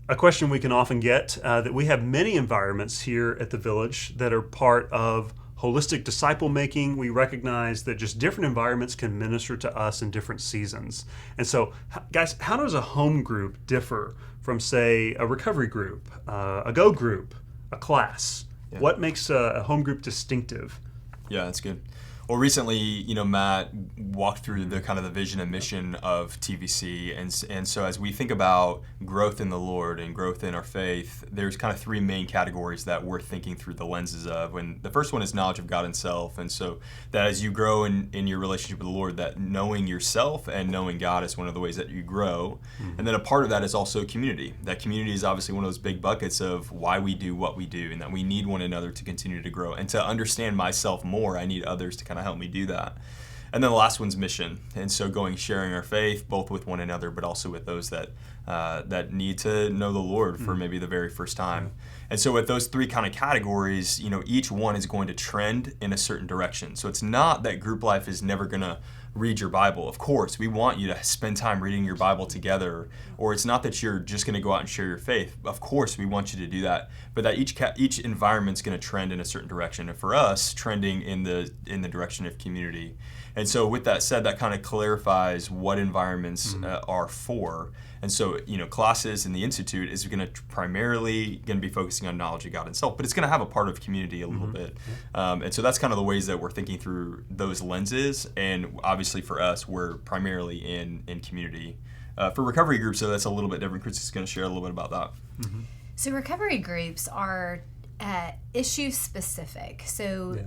a question we can often get that we have many environments here at the Village that are part of holistic disciple making. We recognize that just different environments can minister to us in different seasons. And so, guys, how does a home group differ from, say, a recovery group, a go group, a class? Yeah. What makes a home group distinctive? Yeah, that's good. Well, recently, Matt walked through the kind of the vision and mission of TVC, and so as we think about growth in the Lord and growth in our faith, there's kind of three main categories that we're thinking through the lenses of. And the first one is knowledge of God and self, and so that as you grow in your relationship with the Lord, that knowing yourself and knowing God is one of the ways that you grow. And then a part of that is also community. That community is obviously one of those big buckets of why we do what we do, and that we need one another to continue to grow. And to understand myself more, I need others to kind of help me do that. And then the last one's mission, and so sharing our faith both with one another, but also with those that need to know the Lord for maybe the very first time. And so with those three kind of categories, each one is going to trend in a certain direction. So it's not that group life is never going to read your Bible. Of course, we want you to spend time reading your Bible together, or it's not that you're just going to go out and share your faith. Of course, we want you to do that, but that each environment's going to trend in a certain direction, and for us, trending in the direction of community. And so with that said, that kind of clarifies what environments are for. And so, classes in the Institute is going to primarily be focusing on knowledge of God and self, but it's going to have a part of community a little bit. And so that's kind of the ways that we're thinking through those lenses. And obviously for us, we're primarily in community. For recovery groups, so that's a little bit different. Chris is going to share a little bit about that. So recovery groups are issue specific. So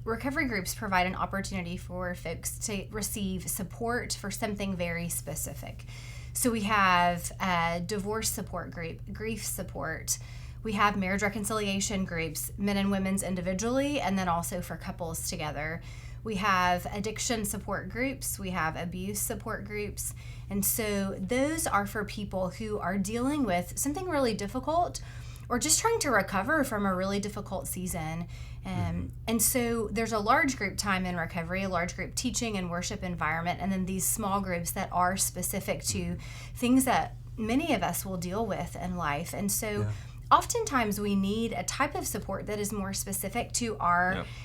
recovery groups provide an opportunity for folks to receive support for something very specific. So we have a divorce support group, grief support. We have marriage reconciliation groups, men and women's individually, and then also for couples together. We have addiction support groups. We have abuse support groups. And so those are for people who are dealing with something really difficult or just trying to recover from a really difficult season. And so there's a large group time in recovery, a large group teaching and worship environment, and then these small groups that are specific to things that many of us will deal with in life. And so oftentimes we need a type of support that is more specific to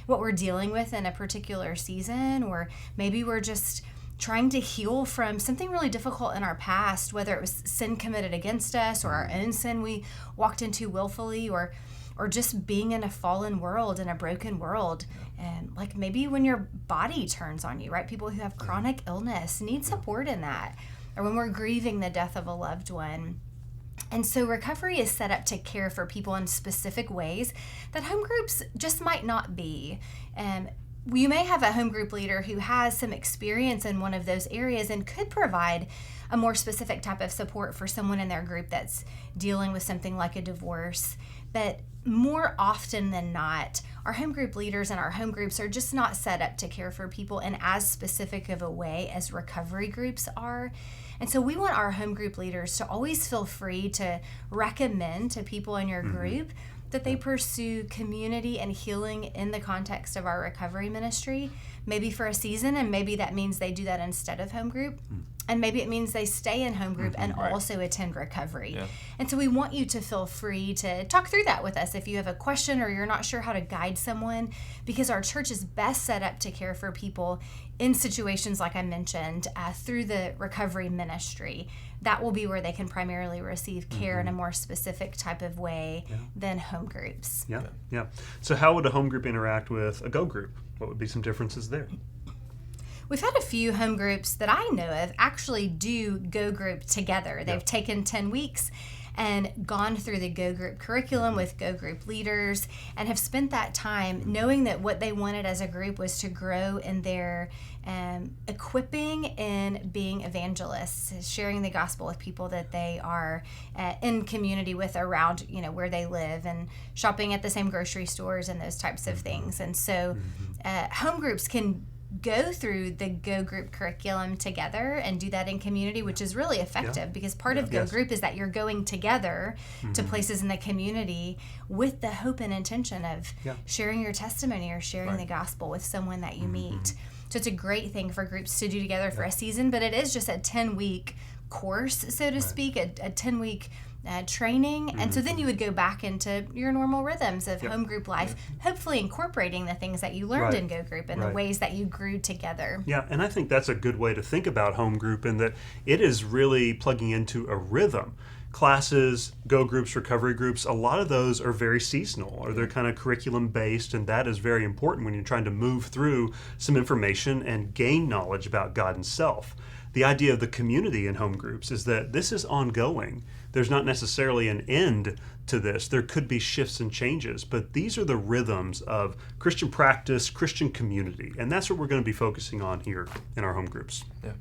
what we're dealing with in a particular season, or maybe we're just trying to heal from something really difficult in our past, whether it was sin committed against us or our own sin we walked into willfully, or just being in a fallen world, in a broken world. And like maybe when your body turns on you, right? People who have chronic illness need support in that, or when we're grieving the death of a loved one. And so recovery is set up to care for people in specific ways that home groups just might not be. You may have a home group leader who has some experience in one of those areas and could provide a more specific type of support for someone in their group that's dealing with something like a divorce. But more often than not, our home group leaders and our home groups are just not set up to care for people in as specific of a way as recovery groups are. And so we want our home group leaders to always feel free to recommend to people in your group that they pursue community and healing in the context of our recovery ministry, maybe for a season, and maybe that means they do that instead of home group. And maybe it means they stay in home group and also attend recovery. And so we want you to feel free to talk through that with us if you have a question or you're not sure how to guide someone, because our church is best set up to care for people in situations like I mentioned through the recovery ministry. That will be where they can primarily receive care in a more specific type of way than home groups. Yeah. So how would a home group interact with a go group? What would be some differences there? We've had a few home groups that I know of actually do go group together. They've taken 10 weeks and gone through the go group curriculum with go group leaders and have spent that time knowing that what they wanted as a group was to grow in their equipping in being evangelists, sharing the gospel with people that they are in community with around, where they live, and shopping at the same grocery stores and those types of things. And so home groups can go through the Go Group curriculum together and do that in community, which is really effective because part of Go Group is that you're going together to places in the community with the hope and intention of sharing your testimony or sharing the gospel with someone that you meet. So it's a great thing for groups to do together for a season, but it is just a 10-week course, so to speak, a 10-week training, and so then you would go back into your normal rhythms of home group life, hopefully incorporating the things that you learned in Go Group and the ways that you grew together. Yeah, and I think that's a good way to think about home group, in that it is really plugging into a rhythm. Classes, Go Groups, recovery groups, a lot of those are very seasonal, or they're kind of curriculum based, and that is very important when you're trying to move through some information and gain knowledge about God and self. The idea of the community in home groups is that this is ongoing. There's not necessarily an end to this. There could be shifts and changes, but these are the rhythms of Christian practice, Christian community, and that's what we're going to be focusing on here in our home groups. Yeah.